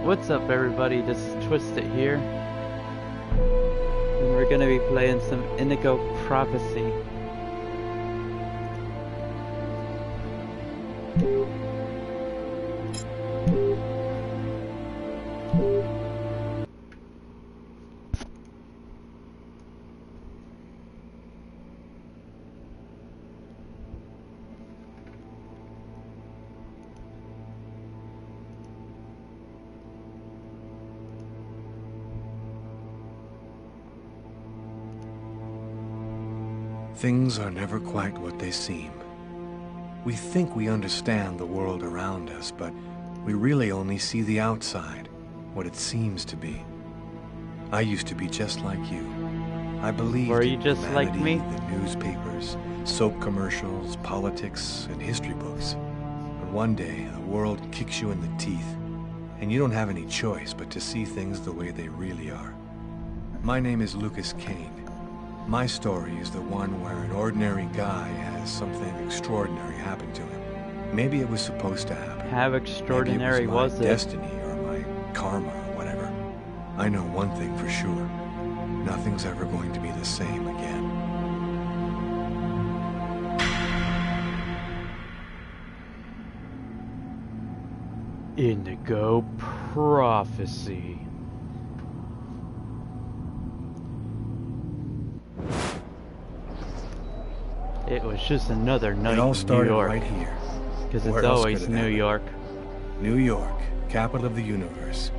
What's up everybody, this is Twisted here, and we're gonna be playing some Indigo Prophecy. Things are never quite what they seem. We think we understand the world around us, but we really only see the outside, what it seems to be. I used to be just like you. I believed Were you in just like humanity, me? the newspapers, soap commercials, politics, and history books. But one day, the world kicks you in the teeth, and you don't have any choice but to see things the way they really are. My name is Kane. My story is the one where an ordinary guy has something extraordinary happen to him. Maybe it was supposed to happen. How extraordinary Maybe it was was my it? destiny or my karma or whatever. I know one thing for sure. Nothing's ever going to be the same again. Indigo Prophecy. It was just another night It all in New started York, right here. because Where it's else always could it New happen? York. New York, capital of the universe.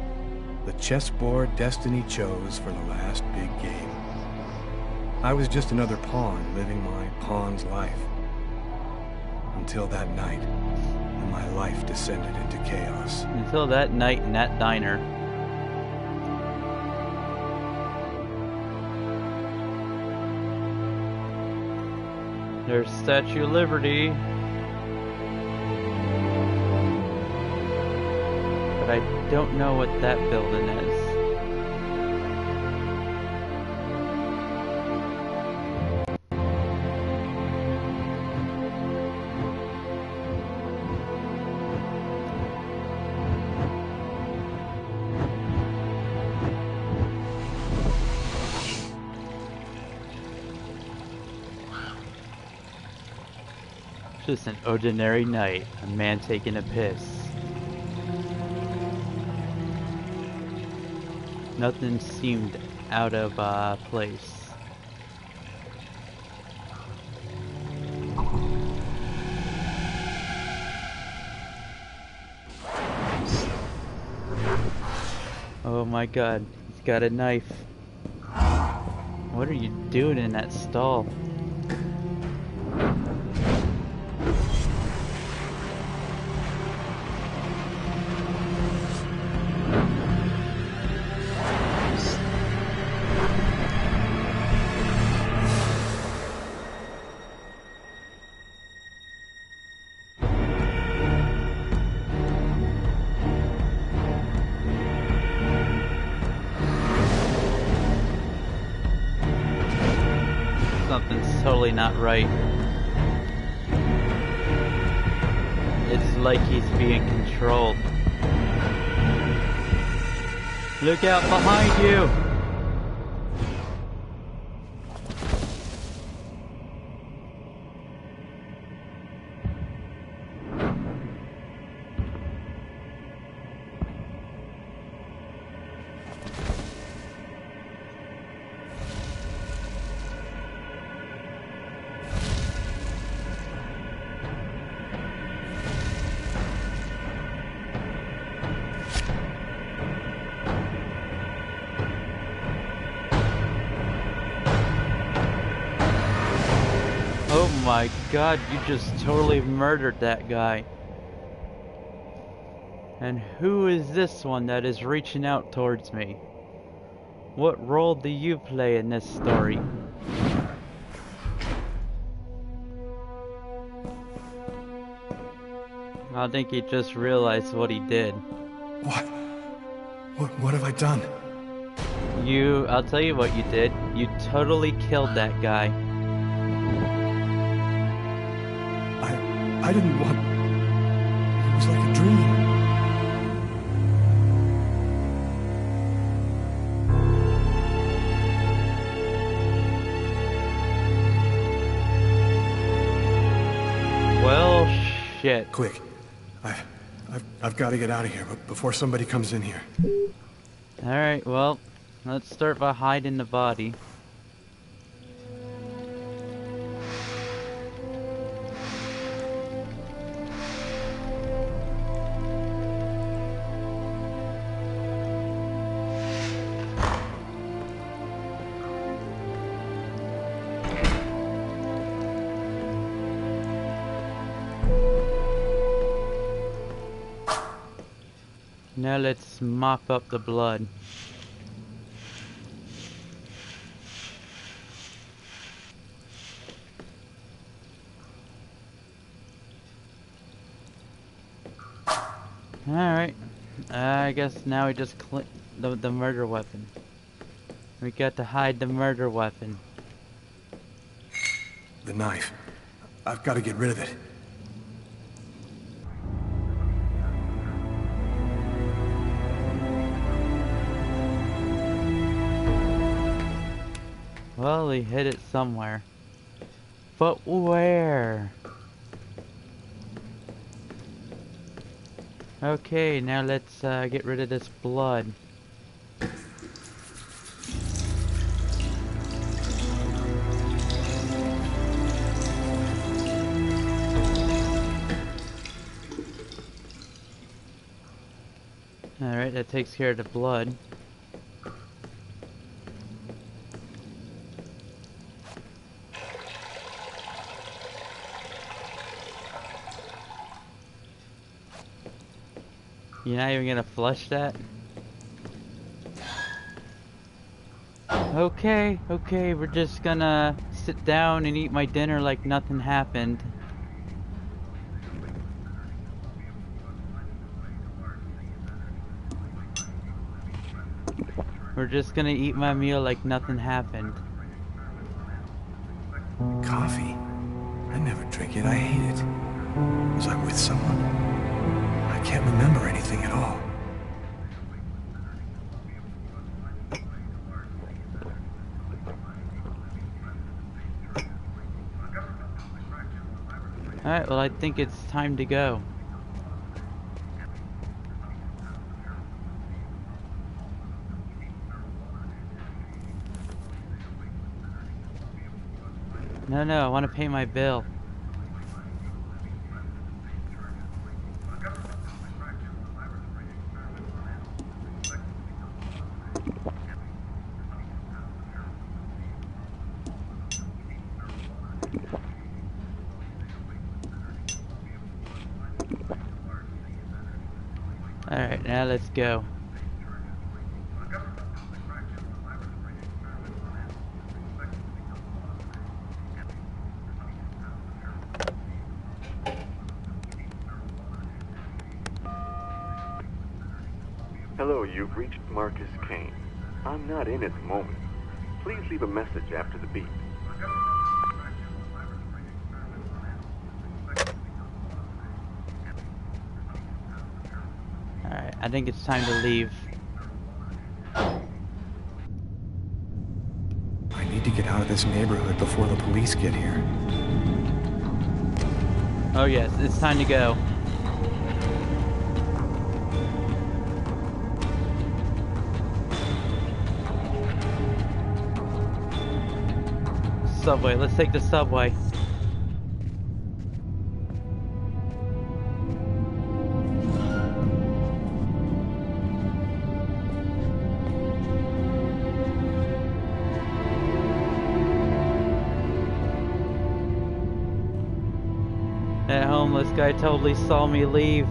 The chessboard destiny chose for the last big game. I was just another pawn living my pawn's life. Until that night, when my life descended into chaos. Until that night in that diner. There's Statue of Liberty. But I don't know what that building is. Just an ordinary night, a man taking a piss. Nothing seemed out of place. Oh my god, he's got a knife. What are you doing in that stall? Something's totally not right. It's like he's being controlled. Look out behind you! Oh my god, you just totally murdered that guy. And who is this one that is reaching out towards me? What role do you play in this story? I think he just realized what he did. What have I done? I'll tell you what you did. You totally killed that guy. I didn't want... It was like a dream. shit. Quick. I've got to get out of here, but before somebody comes in here. Alright, well, let's start by hiding the body. Now let's mop up the blood. Alright. I guess now we just clean the murder weapon. We got to hide the murder weapon. The knife. I've got to get rid of it. Well, he hid it somewhere. But where? Okay, now let's get rid of this blood. Alright, that takes care of the blood. You're not even gonna flush that? Okay, we're just gonna sit down and eat my dinner like nothing happened. We're just gonna eat my meal like nothing happened. Coffee? I never drink it. I hate it. Was I with someone? I can't remember anything at all. Alright, well I think it's time to go. No, I want to pay my bill. Alright, now let's go. Hello, you've reached Marcus Kane. I'm not in at the moment. Please leave a message after the beep. Alright, I think it's time to leave. I need to get out of this neighborhood before the police get here. Oh yes, it's time to go. Subway, let's take the subway. That homeless guy totally saw me leave.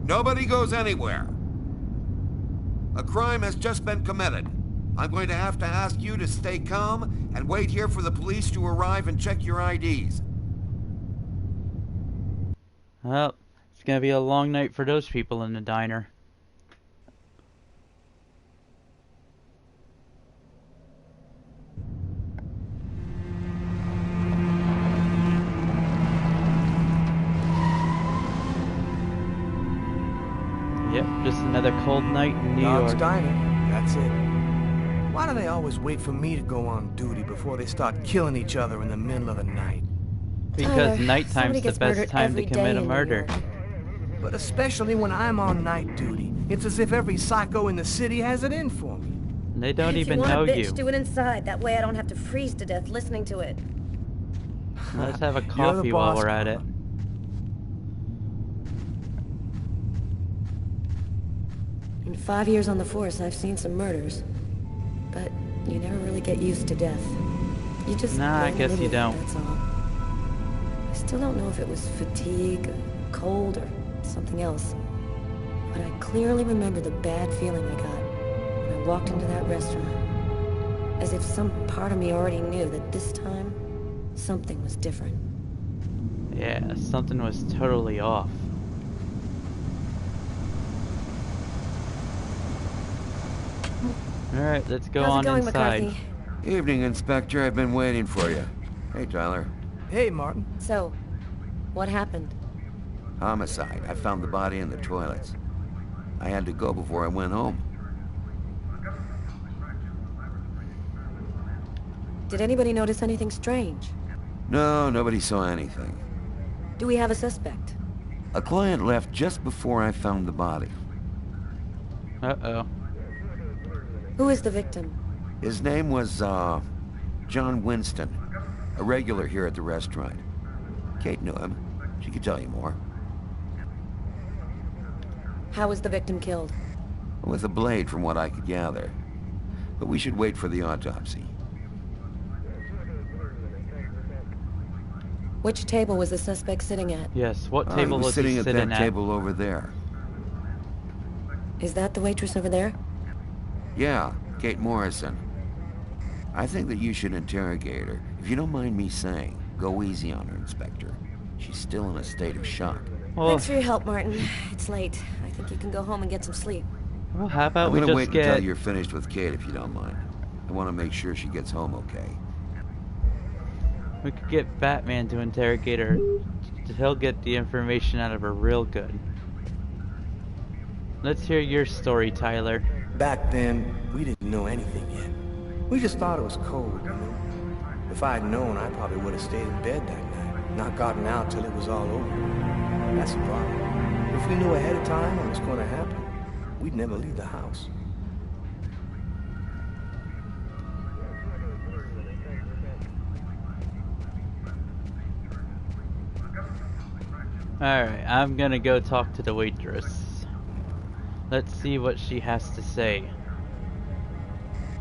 Nobody goes anywhere. A crime has just been committed. I'm going to have to ask you to stay calm and wait here for the police to arrive and check your IDs. Well, it's gonna be a long night for those people in the diner. Yep, just another cold night in New Dog's York. Diner, that's it. Why do they always wait for me to go on duty before they start killing each other in the middle of the night? Because Tyler, nighttime's somebody the gets best murdered time to every commit day a in New murder. York. But especially when I'm on night duty. It's as if every psycho in the city has it in for me. They don't If even you want know a bitch, you. do it inside. That way I don't have to freeze to death listening to it. Let's have a You're the coffee while boss, we're at it. Carla. In 5 years on the force, I've seen some murders. But you never really get used to death. You just Nah, I learn to guess live you with it, don't. that's all. I still don't know if it was fatigue, cold, or something else. But I clearly remember the bad feeling I got when I walked into that restaurant. As if some part of me already knew that this time, something was different. Yeah, something was totally off. Alright, let's go How's on it going, inside. McCarthy? Evening, Inspector. I've been waiting for you. Hey, Tyler. Hey, Martin. So, what happened? Homicide. I found the body in the toilets. I had to go before I went home. Did anybody notice anything strange? No, nobody saw anything. Do we have a suspect? A client left just before I found the body. Uh-oh. Who is the victim? His name was, John Winston. A regular here at the restaurant. Kate knew him. She could tell you more. How was the victim killed? With a blade, from what I could gather. But we should wait for the autopsy. Which table was the suspect sitting at? Yes, what He table was was sitting he at sitting that at? table over there. Is that the waitress over there? Yeah, Kate Morrison. I think that you should interrogate her. If you don't mind me saying, go easy on her, Inspector. She's still in a state of shock. Well, Thanks for your help, Martin. It's late. I think you can go home and get some sleep. well, how about I'm we gonna just wait get... until you're finished with Kate, if you don't mind. I want to make sure she gets home okay. We could get Batman to interrogate her. He'll get the information out of her real good. Let's hear your story, Tyler. Back then, we didn't know anything yet. We just thought it was cold, you know? If I had known, I probably would have stayed in bed that night, not gotten out till it was all over. That's the problem. If we knew ahead of time what was going to happen, we'd never leave the house. Alright, I'm gonna go talk to the waitress. Let's see what she has to say.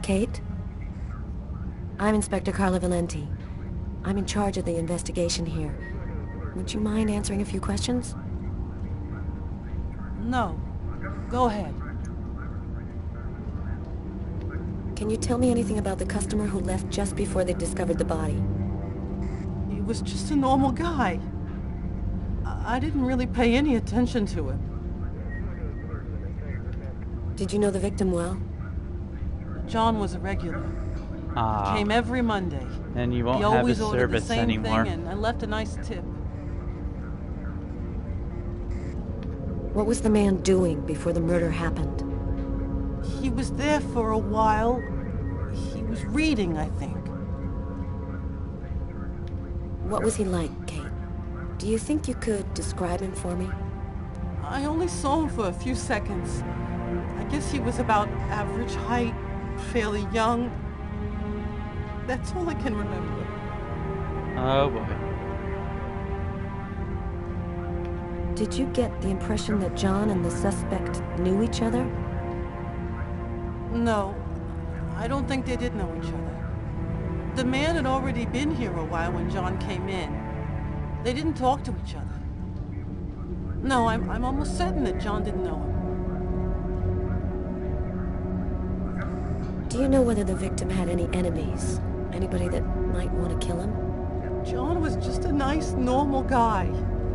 Kate? I'm Inspector Carla Valenti. I'm in charge of the investigation here. Would you mind answering a few questions? No. Go ahead. Can you tell me anything about the customer who left just before they discovered the body? He was just a normal guy. I didn't really pay any attention to him. Did you know the victim well? John was a regular. Ah, Came every Monday. and you won't He have a always ordered the service same anymore. thing, and I left a nice tip. What was the man doing before the murder happened? He was there for a while. He was reading, I think. What was he like, Kate? Do you think you could describe him for me? I only saw him for a few seconds. I guess he was about average height, fairly young. That's all I can remember. Oh boy. Did you get the impression that John and the suspect knew each other? No, I don't think they did know each other. The man had already been here a while when John came in. They didn't talk to each other. No, I'm almost certain that John didn't know him. Do you know whether the victim had any enemies? Anybody that might want to kill him? John was just a nice, normal guy.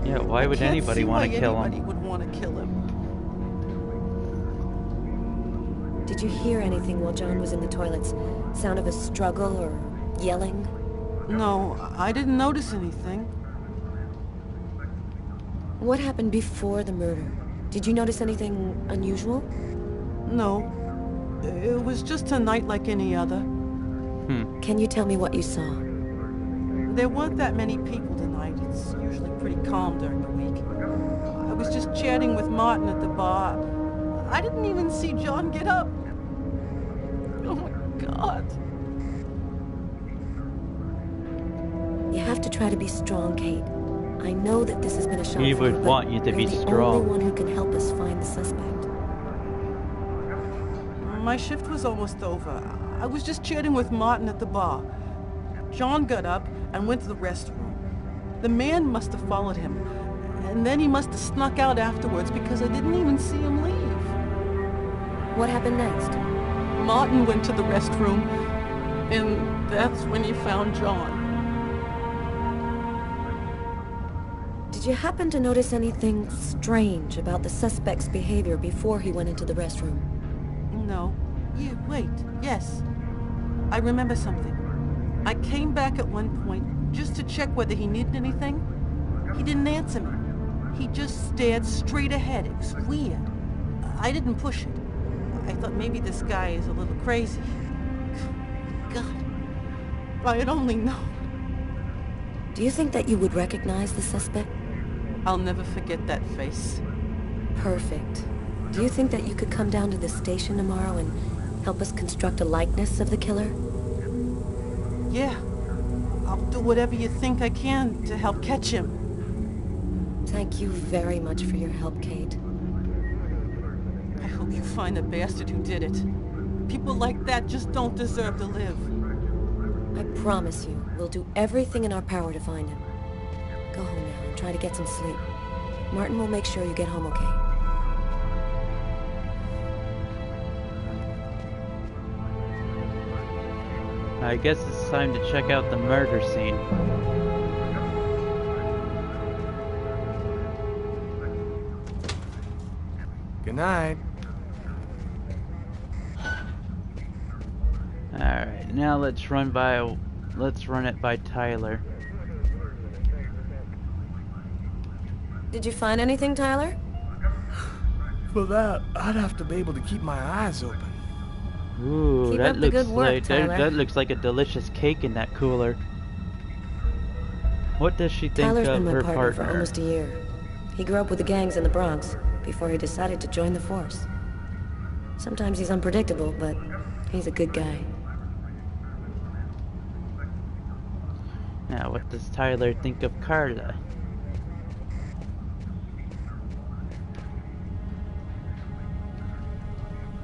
Yeah, why would anybody want to kill Anybody him? would want to kill him. Did you hear anything while John was in the toilets? Sound of a struggle or yelling? No, I didn't notice anything. What happened before the murder? Did you notice anything unusual? No. It was just a night like any other. Can you tell me what you saw? There weren't that many people tonight. It's usually pretty calm during the week. I was just chatting with Martin at the bar. I didn't even see John get up. Oh my God. You have to try to be strong, Kate. I know that this has been a shock He for would you, want but you to be you're the strong. only one who can help us find the suspect. My shift was almost over. I was just chatting with Martin at the bar. John got up and went to the restroom. The man must have followed him, and then he must have snuck out afterwards because I didn't even see him leave. What happened next? Martin went to the restroom, and that's when he found John. Did you happen to notice anything strange about the suspect's behavior before he went into the restroom? No. Yeah, wait. Yes. I remember something. I came back at one point just to check whether he needed anything. He didn't answer me. He just stared straight ahead. It was weird. I didn't push it. I thought maybe this guy is a little crazy. God. If I had only known. Do you think that you would recognize the suspect? I'll never forget that face. Perfect. Do you think that you could come down to the station tomorrow and help us construct a likeness of the killer? Yeah. I'll do whatever you think I can to help catch him. Thank you very much for your help, Kate. I hope you find the bastard who did it. People like that just don't deserve to live. I promise you, we'll do everything in our power to find him. Go home now and try to get some sleep. Martin will make sure you get home okay. I guess it's time to check out the murder scene. Good night. Alright, now let's run it by Tyler. Did you find anything, Tyler? For that, I'd have to be able to keep my eyes open. Ooh, Keep that up the looks good work, like Tyler. that looks like a delicious cake in that cooler. What does she think Tyler's of been my her partner for partner? almost a year. He grew up with the gangs in the Bronx before he decided to join the force. Sometimes he's unpredictable, but he's a good guy. Now, what does Tyler think of Carla?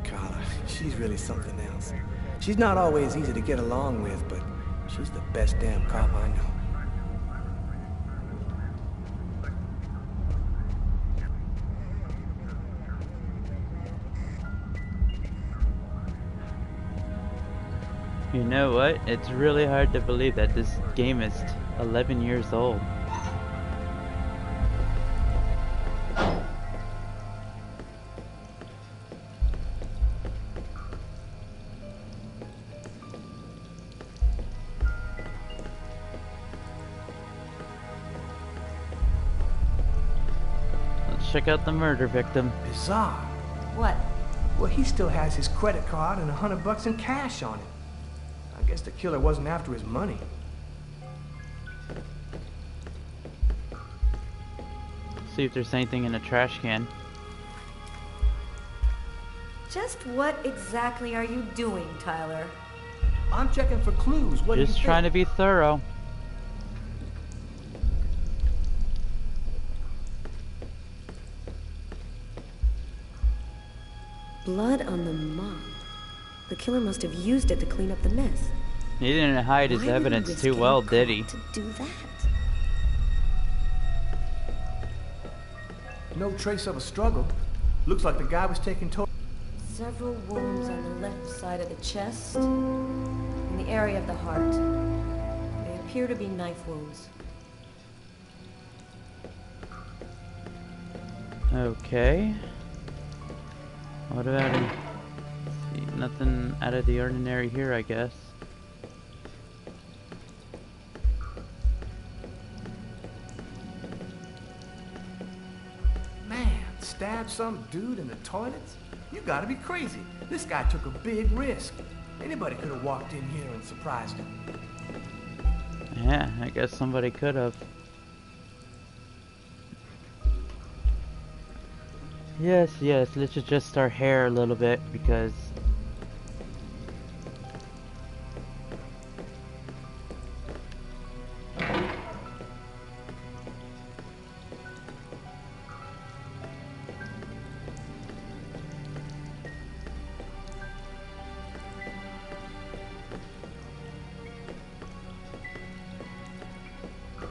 Carla, she's really something else. She's not always easy to get along with, but she's the best damn cop I know. You know what? It's really hard to believe that this game is 11 years old. Let's check out the murder victim. Bizarre. What? Well, he still has his credit card and $100 in cash on him. I guess the killer wasn't after his money. See if there's anything in a trash can. Just what exactly are you doing, Tyler? I'm checking for clues. What do you Just think? trying to be thorough. Blood on the mop. The killer must have used it to clean up the mess. He didn't hide his Why would he evidence risk too getting well, did he? caught to do that? No trace of a struggle. Looks like the guy was taking total. Several wounds on the left side of the chest, in the area of the heart. They appear to be knife wounds. Okay. What about him? See, nothing out of the ordinary here, I guess. Man, stab some dude in the toilets? You gotta be crazy. This guy took a big risk. Anybody could have walked in here and surprised him. Yeah, I guess somebody could have. Yes, let's adjust our hair a little bit because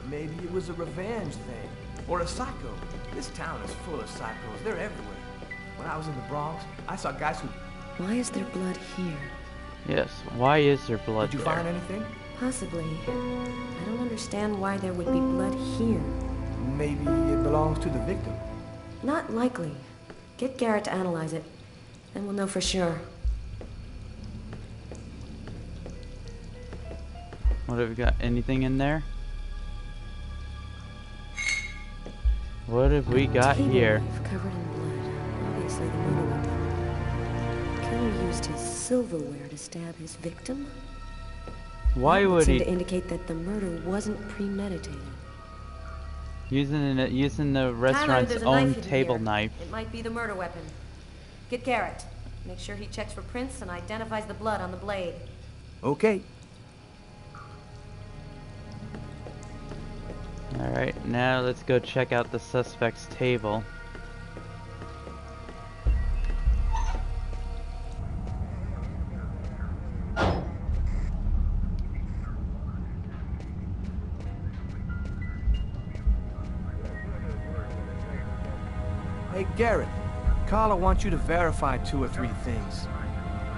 Maybe it was a revenge thing. Or a psycho. This town is full of psychos. They're everywhere. When I was in the Bronx, I saw guys who... Why is there blood here? yes, why is there blood Did you there? find anything? Possibly. I don't understand why there would be blood here. Maybe it belongs to the victim. Not likely. Get Garrett to analyze it, then we'll know for sure. What have we got? Anything in there? What have we got Table here? knife covered in blood. Obviously the murder weapon. Killer used his silverware to stab his victim. Why That would seem he to indicate that the murder wasn't premeditated. using the restaurant's there's a knife own hidden table here. knife? It might be the murder weapon. Get Garrett. Make sure he checks for prints and identifies the blood on the blade. Okay. Alright, now let's go check out the suspect's table. Hey, Garrett. Carla wants you to verify 2 or 3 things.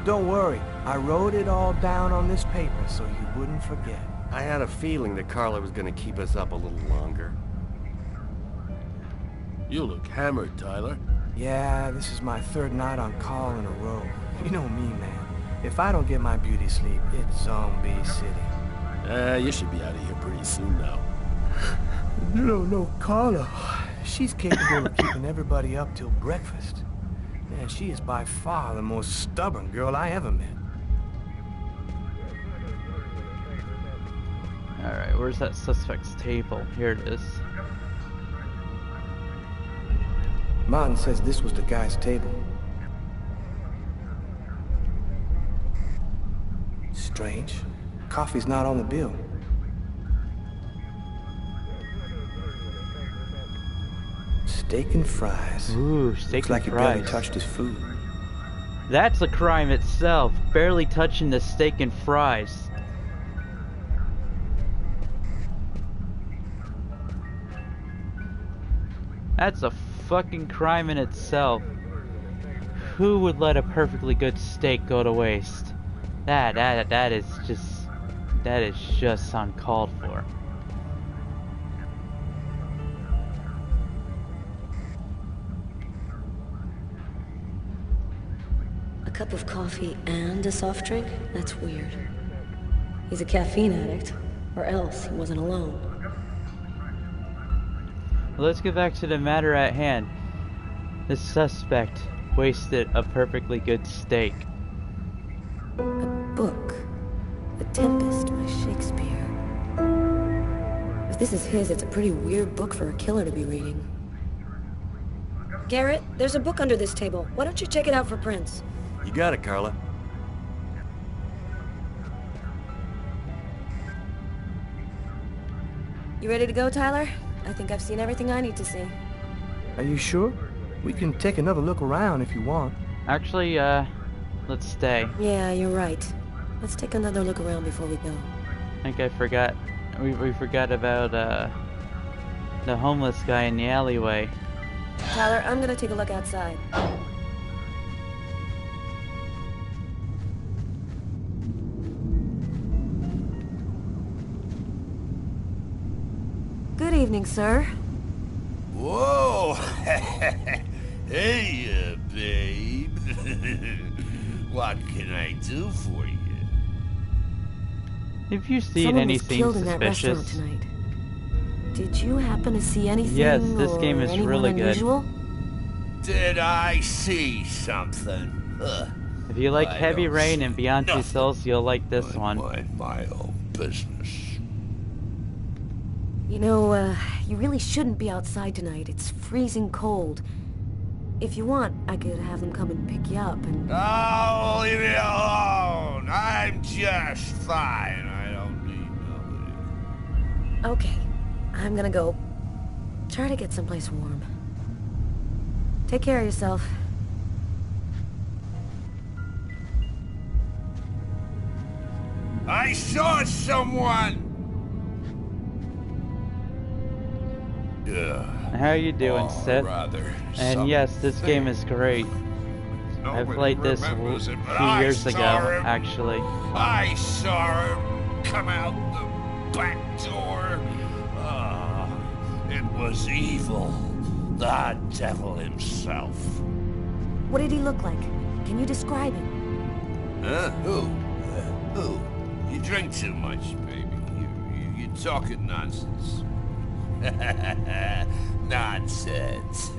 Don't worry. I wrote it all down on this paper so you wouldn't forget. I had a feeling that Carla was gonna keep us up a little longer. You look hammered, Tyler. Yeah, this is my 3rd night on call in a row. You know me, man. If I don't get my beauty sleep, it's Zombie City. You should be out of here pretty soon now. You don't know Carla. She's capable of keeping everybody up till breakfast. Man, she is by far the most stubborn girl I ever met. Alright, where's that suspect's table? Here it is. Martin says this was the guy's table. Strange. Coffee's not on the bill. Steak and fries. Ooh, steak Looks like and he fries. barely touched his food. That's a crime itself. Barely touching the steak and fries. That's a fucking crime in itself. Who would let a perfectly good steak go to waste? That is just uncalled for. A cup of coffee and a soft drink? That's weird. He's a caffeine addict, or else he wasn't alone. Let's get back to the matter at hand. The suspect wasted a perfectly good steak. A book. The Tempest by Shakespeare. If this is his, it's a pretty weird book for a killer to be reading. Garrett, there's a book under this table. Why don't you check it out for prints? You got it, Carla. You ready to go, Tyler? I think I've seen everything I need to see. Are you sure? We can take another look around if you want. Actually, let's stay. Yeah, you're right. Let's take another look around before we go. I think I forgot. We forgot about the homeless guy in the alleyway. Tyler, I'm gonna take a look outside. Good evening, sir. Whoa! Hey, babe. What can I do for you? Have you seen Someone was anything killed in that restaurant suspicious? tonight. Did you happen to see anything Yes, this game is or anyone really good. unusual? Did I see something? If you like I Heavy don't Rain see and Beyond Two nothing. Souls, you'll like this I one. mind my own business. You know, you really shouldn't be outside tonight. It's freezing cold. If you want, I could have them come and pick you up and... Oh, leave me alone. I'm just fine. I don't need nobody. Okay, I'm gonna go. Try to get someplace warm. Take care of yourself. I saw someone. How you doing, Seth? Rather, And yes, this game is great. I played this a few years ago, actually. I saw him come out the back door. It was evil. The devil himself. What did he look like? Can you describe him? Huh? Who? You drink too much, baby. You're talking nonsense. Nonsense.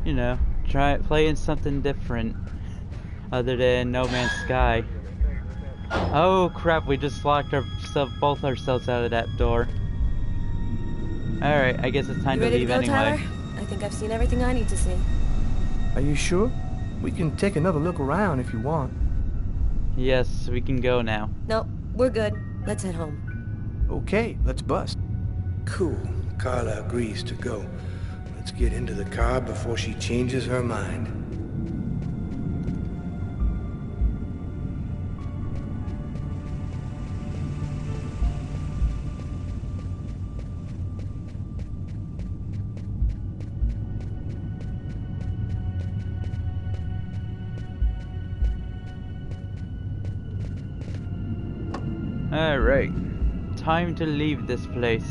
You know, try playing something different other than No Man's Sky. Oh crap, we just locked both ourselves out of that door. Alright, I guess it's time You to ready leave to go, anyway. Tyler? I think I've seen everything I need to see. Are you sure? We can take another look around if you want. Yes, we can go now. Nope, we're good. Let's head home. Okay, let's bust. Cool. Carla agrees to go. Let's get into the car before she changes her mind. Alright, time to leave this place.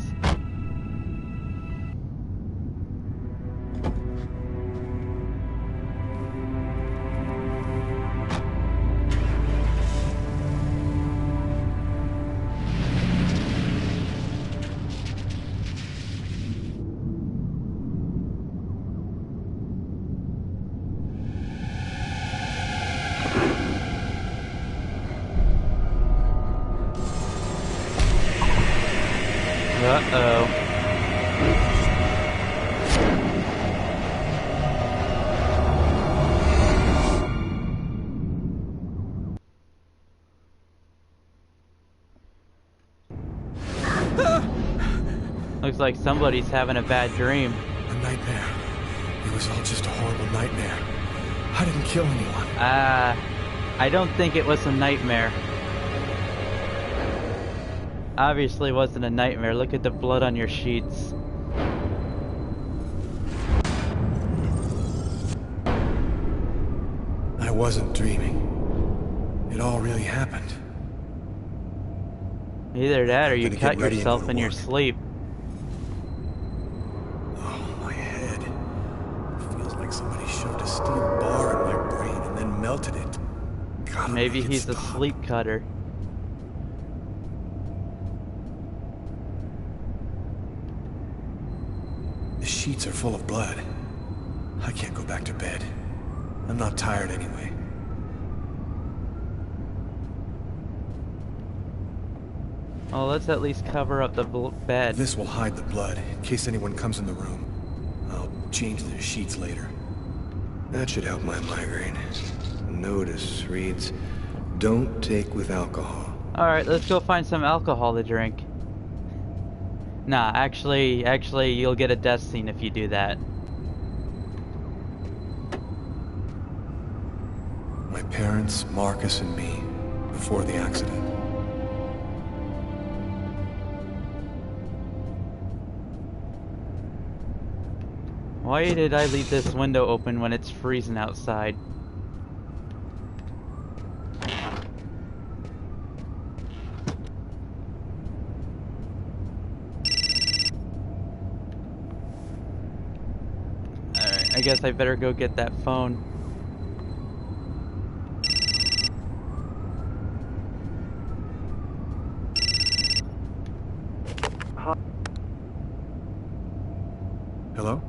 Uh-oh. Looks like somebody's having a bad dream. A nightmare. It was all just a horrible nightmare. I didn't kill anyone. I don't think it was a nightmare. Obviously wasn't a nightmare. Look at the blood on your sheets. I wasn't dreaming. It all really happened. Either that or you Gonna get cut ready and yourself go to in your work. sleep. Oh, my head. It feels like somebody shoved a steel bar in my brain and then melted it. God, Maybe make it he's a stop. sleep cutter. The sheets are full of blood. I can't go back to bed. I'm not tired anyway. Well, let's at least cover up the bed. This will hide the blood in case anyone comes in the room. I'll change the sheets later. That should help my migraine. Notice reads, don't take with alcohol. Alright, let's go find some alcohol to drink. Nah, actually, you'll get a death scene if you do that. My parents, Marcus, and me, before the accident. Why did I leave this window open when it's freezing outside? Alright, I guess I better go get that phone. Hello?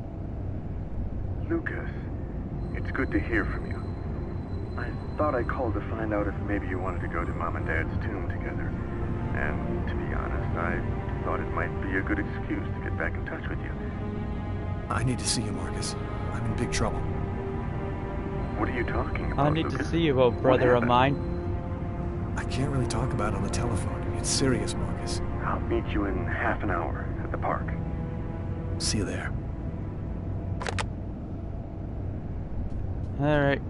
Lucas, it's good to hear from you. I thought I called to find out if maybe you wanted to go to Mom and Dad's tomb together. And to be honest, I thought it might be a good excuse to get back in touch with you. I need to see you, Marcus. I'm in big trouble. What are you talking about, I need Lucas? to see you, old brother of mine. I can't really talk about it on the telephone. It's serious, Marcus. I'll meet you in half an hour at the park. See you there. Alright,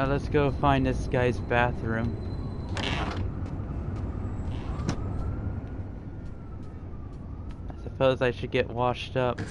let's go find this guy's bathroom. I suppose I should get washed up.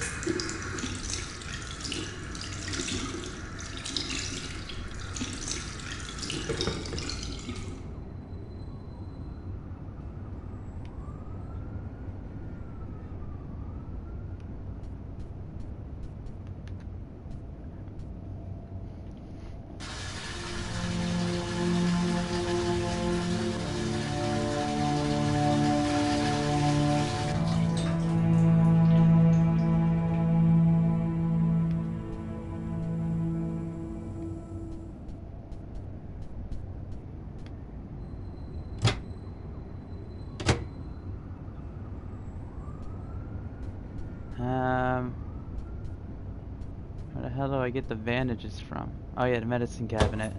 Where the hell do I get the bandages from? Oh yeah, the medicine cabinet.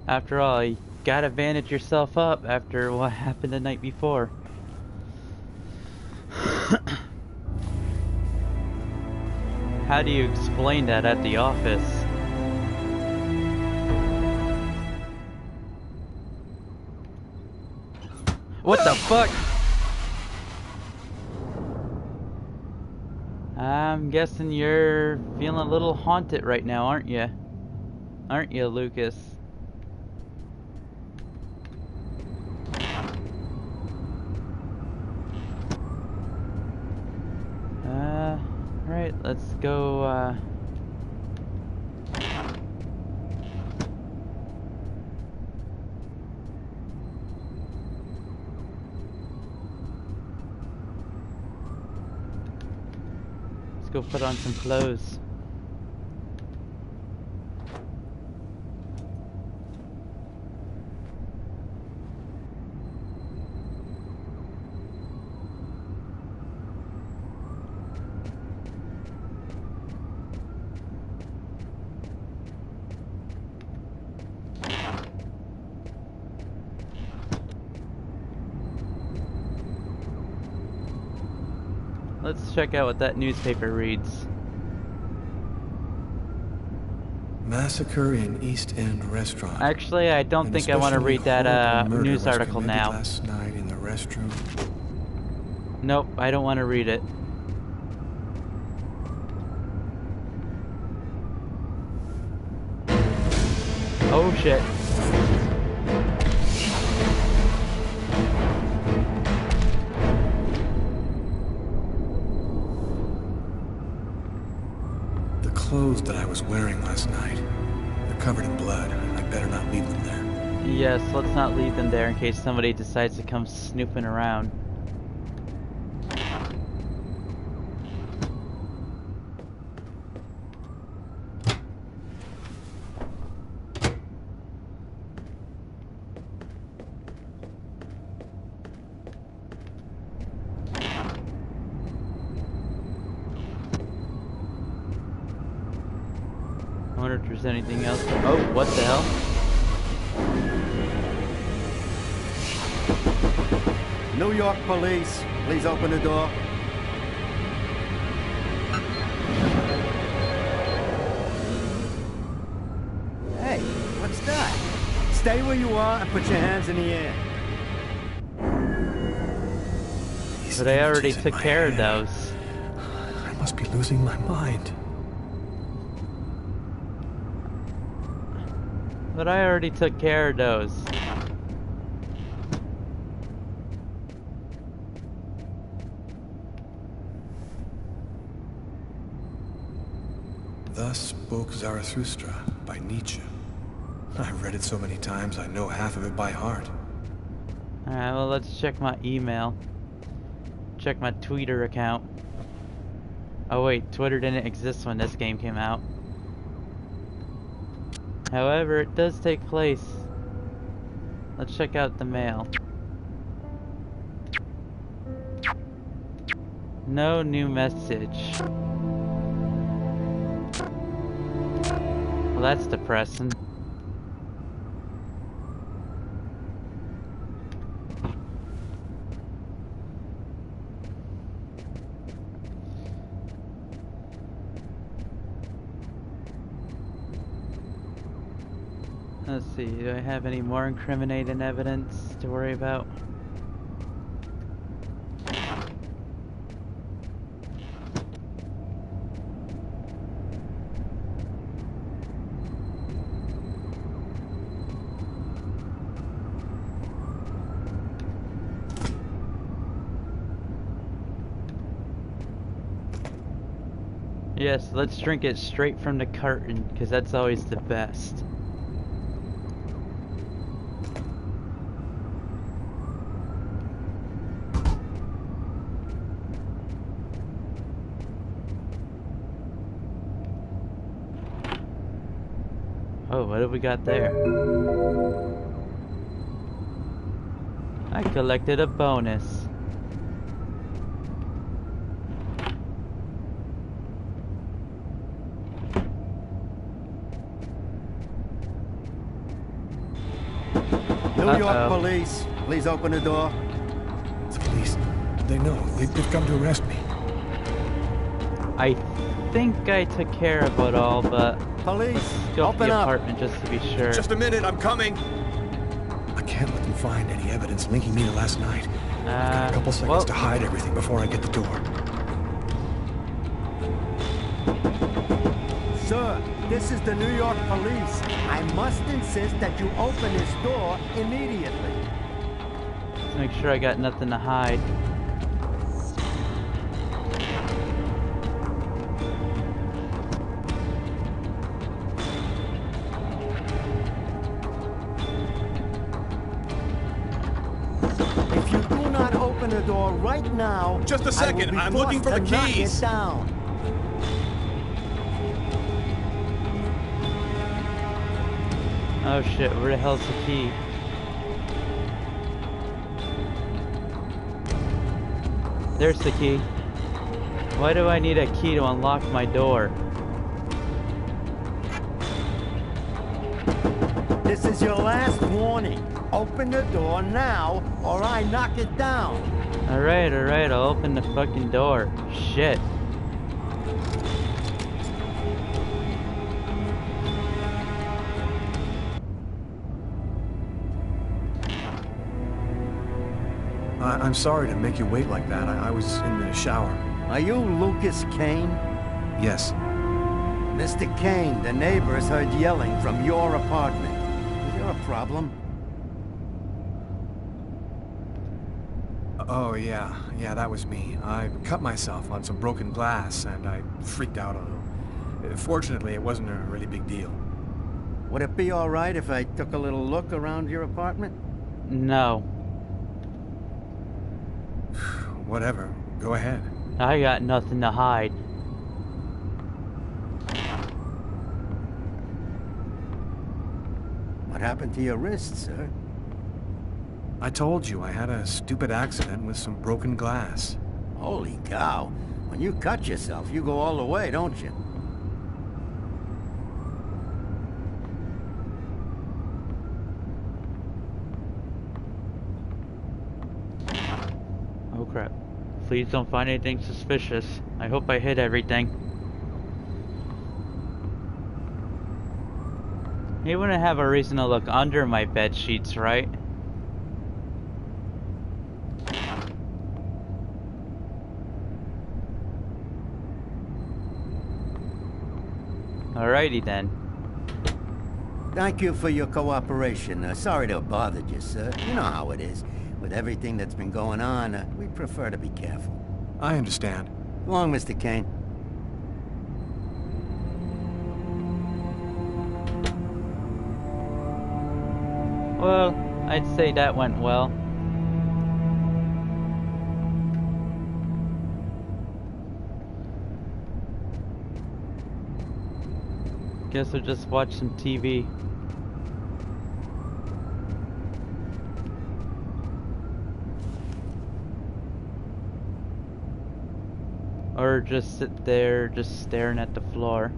After all, you gotta bandage yourself up after what happened the night before. How do you explain that at the office? What the fuck? I'm guessing you're feeling a little haunted right now, aren't you? Aren't you, Lucas? Right, let's go, let's go put on some clothes. Let's check out what that newspaper reads. Massacre in East End restaurant. Actually, I don't think I want to read that news article now. Last night in the restroom. Nope, I don't want to read it. Oh shit. The clothes that I was wearing last night, they're covered in blood. I better not leave them there. Yes, let's not leave them there in case somebody decides to come snooping around. I wonder if there's anything else. Oh, what the hell? New York police, please open the door. Hey, what's that? Stay where you are and put your hands in the air. But I already took care of those. I must be losing my mind. But I already took care of those. Thus spoke Zarathustra by Nietzsche. I've read it so many times I know half of it by heart. Alright, well let's check my email. check my Twitter account. Oh wait, Twitter didn't exist when this game came out. However, it does take place. Let's check out the mail. No new message. Well, that's depressing. Let's see, do I have any more incriminating evidence to worry about? Yes, let's drink it straight from the carton, because that's always the best. Oh, what have we got there? I collected a bonus. New York police, please open the door. The police, they know. They've come to arrest me. I think I took care of it all, but Police, go to open the up. apartment just to be sure. Just a minute, I'm coming. I can't let them find any evidence linking me to last night. I've got a couple seconds to hide everything before I get the door. Sir, this is the New York police. I must insist that you open this door immediately. Let's make sure I got nothing to hide. If you do not open the door right now, Just a second, I'm looking for the keys. Knock it down. Oh shit, where the hell's the key? There's the key. Why do I need a key to unlock my door? This is your last warning. Open the door now, or I knock it down. Alright, I'll open the fucking door. Shit. I'm sorry to make you wait like that. I was in the shower. Are you Lucas Kane? Yes. Mr. Kane, the neighbors heard yelling from your apartment. Is there a problem? Oh, yeah, that was me. I cut myself on some broken glass, and I freaked out a little. Fortunately, it wasn't a really big deal. Would it be all right if I took a little look around your apartment? No. Whatever. Go ahead. I got nothing to hide. What happened to your wrist, sir? I told you I had a stupid accident with some broken glass. Holy cow. When you cut yourself, you go all the way, don't you? Oh crap. Please don't find anything suspicious. I hope I hid everything. You wouldn't have a reason to look under my bed sheets, right? Alrighty then. Thank you for your cooperation. Sorry to have bothered you, sir. You know how it is. With everything that's been going on, we prefer to be careful. I understand. Go on, Mr. Kane. Well, I'd say that went well. Guess we'll just watch some TV. Or just sit there, just staring at the floor.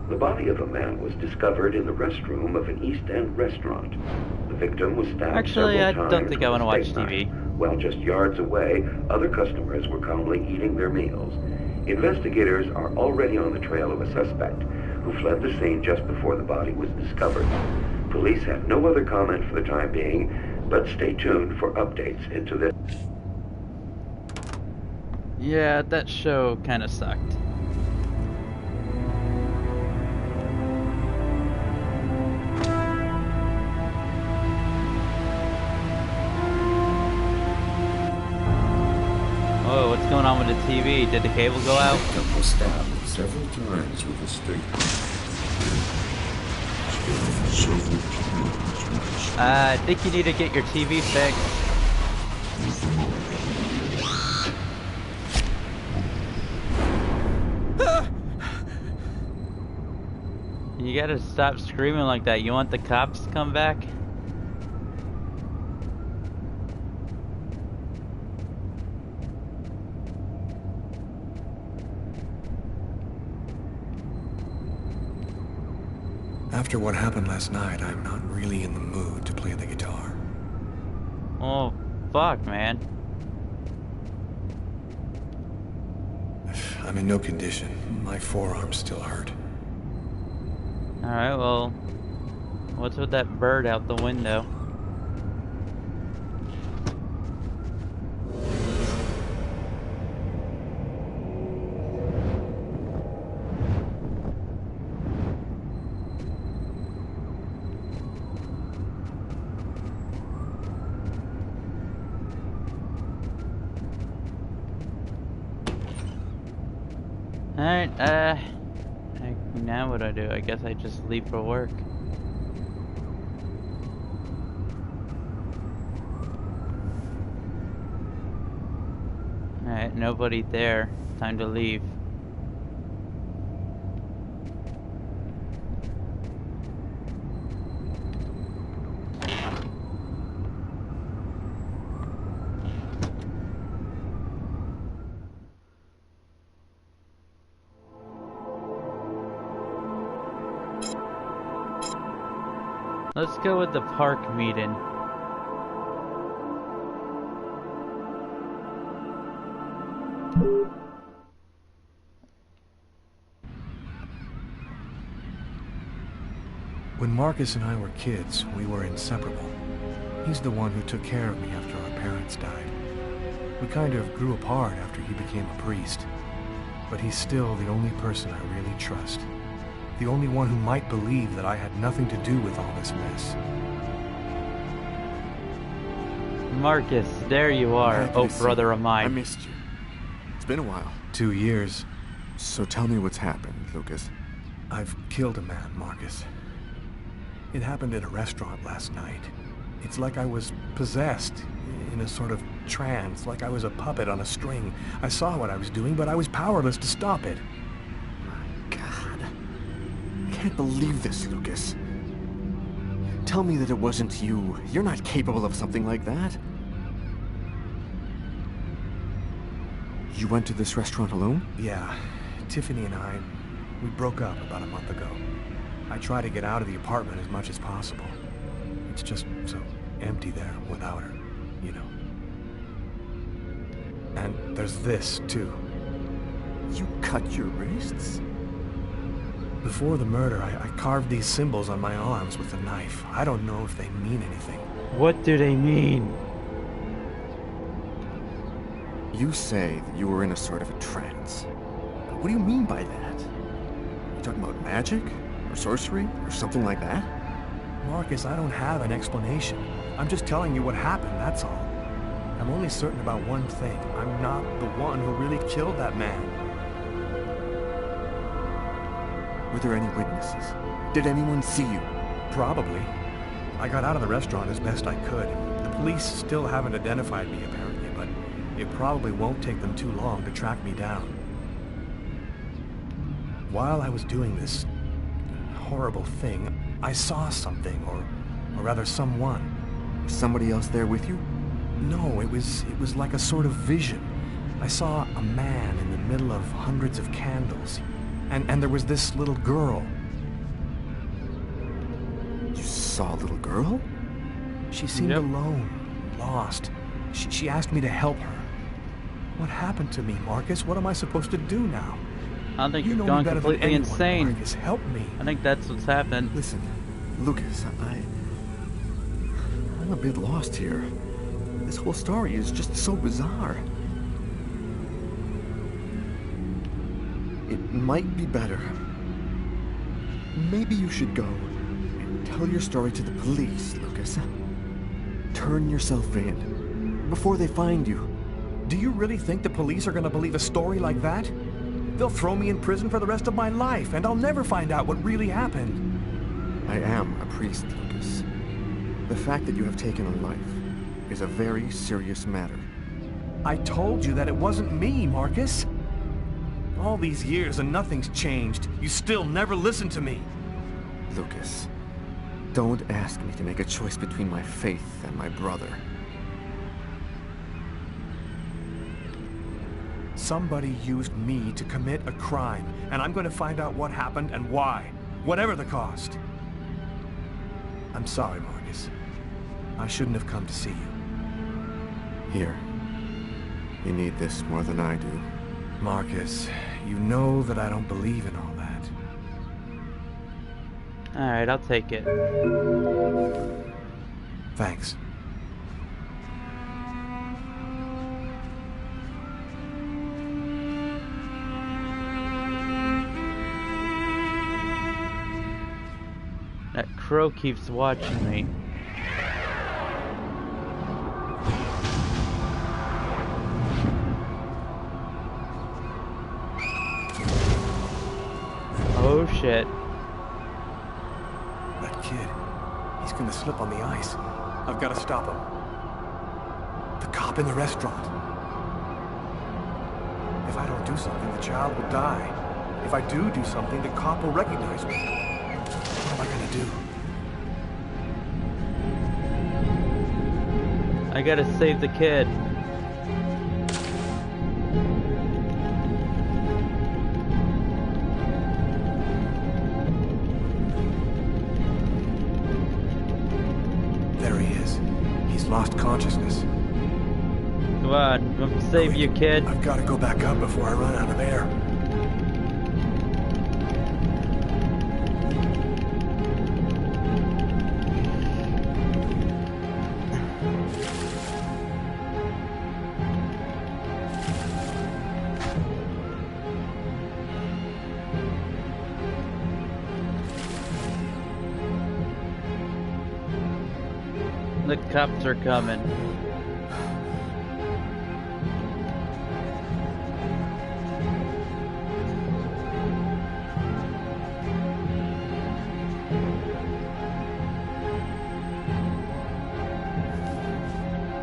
The body of a man was discovered in the restroom of an East End restaurant. The victim was stabbed Actually, several I times don't think I want to watch with a steak TV. knife, while just yards away, other customers were calmly eating their meals. Investigators are already on the trail of a suspect who fled the scene just before the body was discovered. Police have no other comment for the time being, but stay tuned for updates into this. Yeah, that show kind of sucked. Oh, what's going on with the TV? Did the cable go out? The victim was stabbed several times with a steak knife. I think you need to get your TV fixed. You gotta stop screaming like that. You want the cops to come back? After what happened last night, I'm not really in the mood to play the guitar. Oh, fuck, man. I'm in no condition. My forearms still hurt. Alright, well, what's with that bird out the window? Alright, now what do I do? I guess I just leave for work. Alright, nobody there. Time to leave. Let's go with the park meeting. When Marcus and I were kids, we were inseparable. He's the one who took care of me after our parents died. We kind of grew apart after he became a priest. But he's still the only person I really trust. The only one who might believe that I had nothing to do with all this mess. Marcus, there you are, oh brother of mine. I missed you. It's been a while. 2 years. So tell me what's happened, Lucas. I've killed a man, Marcus. It happened at a restaurant last night. It's like I was possessed, in a sort of trance, like I was a puppet on a string. I saw what I was doing, but I was powerless to stop it. My God. I can't believe this, Lucas. Tell me that it wasn't you. You're not capable of something like that. You went to this restaurant alone? Yeah. Tiffany and we broke up about a month ago. I try to get out of the apartment as much as possible. It's just so empty there without her, you know. And there's this, too. You cut your wrists? Before the murder, I carved these symbols on my arms with a knife. I don't know if they mean anything. What do they mean? You say that you were in a sort of a trance. What do you mean by that? You talking about magic? Or sorcery? Or something like that? Marcus, I don't have an explanation. I'm just telling you what happened, that's all. I'm only certain about one thing. I'm not the one who really killed that man. Were there any witnesses? Did anyone see you? Probably. I got out of the restaurant as best I could. The police still haven't identified me, apparently, but It probably won't take them too long to track me down. While I was doing this horrible thing, I saw something, or rather someone. Was somebody else there with you? No, it was like a sort of vision. I saw a man in the middle of hundreds of candles, and there was this little girl. You saw a little girl? She seemed alone, lost. She asked me to help her. What happened to me, Marcus? What am I supposed to do now? I don't think You you're know going me better than completely anyone, insane. Marcus, help me. I think that's what's happening. Listen, Lucas, I'm a bit lost here. This whole story is just so bizarre. It might be better. Maybe you should go and tell your story to the police, Lucas. Turn yourself in before they find you. Do you really think the police are going to believe a story like that? They'll throw me in prison for the rest of my life, and I'll never find out what really happened. I am a priest, Lucas. The fact that you have taken a life is a very serious matter. I told you that it wasn't me, Marcus. All these years and nothing's changed. You still never listen to me. Lucas, don't ask me to make a choice between my faith and my brother. Somebody used me to commit a crime, and I'm going to find out what happened and why, whatever the cost. I'm sorry, Marcus. I shouldn't have come to see you. Here. You need this more than I do. Marcus, you know that I don't believe in all that. Alright, I'll take it. Thanks. That crow keeps watching me. Oh shit. That kid, he's gonna slip on the ice. I've got to stop him. The cop in the restaurant. If I don't do something, the child will die. If I do something, the cop will recognize me. What am I gonna do? I gotta save the kid. There he is. He's lost consciousness. Come on, I'm gonna save you, kid. I've got to go back up before I run out of air. The cops are coming.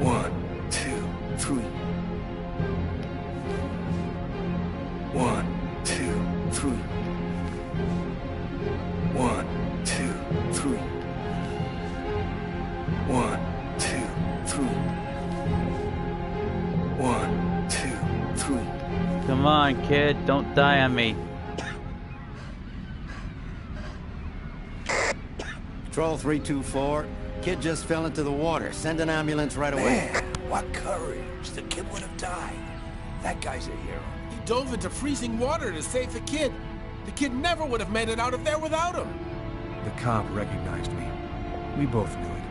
One, two, three. One, two, three. One, two, three. One, two, three. One, two, three. Come on, kid, don't die on me. Patrol 324. Kid just fell into the water. Send an ambulance right away. Man, what courage. The kid would have died. That guy's a hero. He dove into freezing water to save the kid. The kid never would have made it out of there without him. The cop recognized me. We both knew it.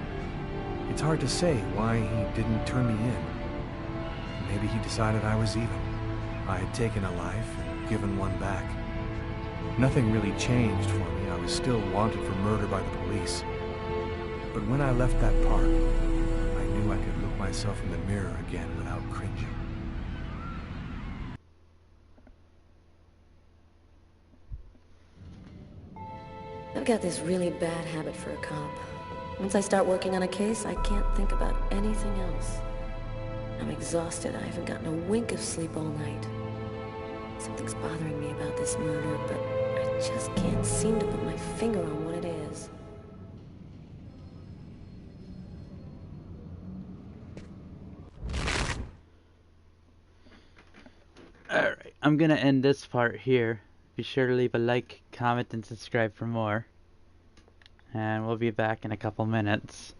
It's hard to say why he didn't turn me in. Maybe he decided I was even. I had taken a life and given one back. Nothing really changed for me. I was still wanted for murder by the police. But when I left that park, I knew I could look myself in the mirror again without cringing. I've got this really bad habit for a cop. Once I start working on a case, I can't think about anything else. I'm exhausted. I haven't gotten a wink of sleep all night. Something's bothering me about this murder, but I just can't seem to put my finger on what it is. Alright, I'm gonna end this part here. Be sure to leave a like, comment, and subscribe for more. And we'll be back in a couple minutes.